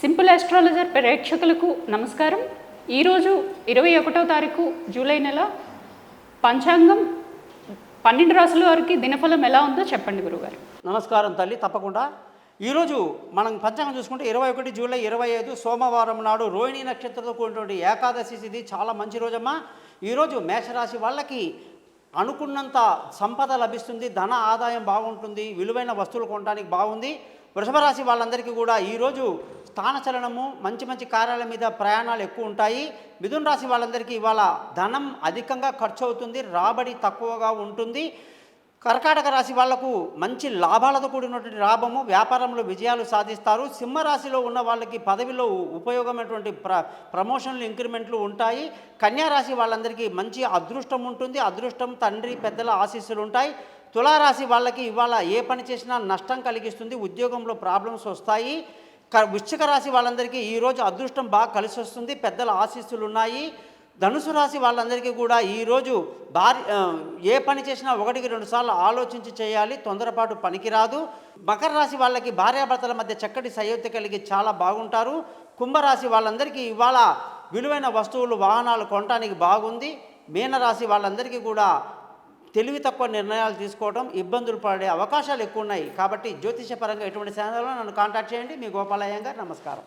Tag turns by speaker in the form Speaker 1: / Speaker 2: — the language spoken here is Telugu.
Speaker 1: సింపుల్ ఆస్ట్రాలజర్ ప్రేక్షకులకు నమస్కారం. ఈరోజు 21వ తారీఖు జూలై నెల పంచాంగం 12 రాశుల వారికి దినఫలం ఎలా ఉందో చెప్పండి గురుగారు.
Speaker 2: నమస్కారం తల్లి, తప్పకుండా. ఈరోజు మనం పంచాంగం చూసుకుంటే 21 జూలై 25 సోమవారం నాడు రోహిణి నక్షత్రంతో కూడినటువంటి ఏకాదశి తిథి. చాలా మంచి రోజమ్మా. ఈరోజు మేషరాశి వాళ్ళకి అనుకున్నంత సంపద లభిస్తుంది, ధన ఆదాయం బాగుంటుంది, విలువైన వస్తువులు కొనడానికి బాగుంది. వృషభ రాశి వాళ్ళందరికీ కూడా ఈరోజు స్థానచలనము, మంచి మంచి కార్యాల మీద ప్రయాణాలు ఎక్కువ ఉంటాయి. మిథున రాశి వాళ్ళందరికీ ఇవాళ ధనం అధికంగా ఖర్చు అవుతుంది, రాబడి తక్కువగా ఉంటుంది. కర్కాటక రాశి వాళ్లకు మంచి లాభాలతో కూడినటువంటి లాభము, వ్యాపారంలో విజయాలు సాధిస్తారు. సింహరాశిలో ఉన్న వాళ్ళకి పదవిలో ఉపయోగమైనటువంటి ప్రమోషన్లు, ఇంక్రిమెంట్లు ఉంటాయి. కన్యా రాశి వాళ్ళందరికీ మంచి అదృష్టం ఉంటుంది, అదృష్టం, తండ్రి పెద్దల ఆశీస్సులు ఉంటాయి. తులారాశి వాళ్ళకి ఇవాళ ఏ పని చేసినా నష్టం కలిగిస్తుంది, ఉద్యోగంలో ప్రాబ్లమ్స్ వస్తాయి. వృశ్చిక రాశి వాళ్ళందరికీ ఈరోజు అదృష్టం బాగా కలిసి వస్తుంది, పెద్దల ఆశీస్సులు ఉన్నాయి. ధనుసు రాశి వాళ్ళందరికీ కూడా ఈరోజు ఏ పని చేసినా 1-2 సార్లు ఆలోచించి చేయాలి, తొందరపాటు పనికిరాదు. మకర రాశి వాళ్ళకి భార్యాభర్తల మధ్య చక్కటి సయోధ్య కలిగి చాలా బాగుంటారు. కుంభరాశి వాళ్ళందరికీ ఇవాళ విలువైన వస్తువులు, వాహనాలు కొనడానికి బాగుంది. మీనరాశి వాళ్ళందరికీ కూడా తెలివి తక్కువ నిర్ణయాలు తీసుకోవడం, ఇబ్బందులు పడే అవకాశాలు ఎక్కువ ఉన్నాయి. కాబట్టి జ్యోతిషపరంగా ఎటువంటి ఛానల్లో నన్ను కాంటాక్ట్ చేయండి. మీ గోపాలయ్య గారు. నమస్కారం.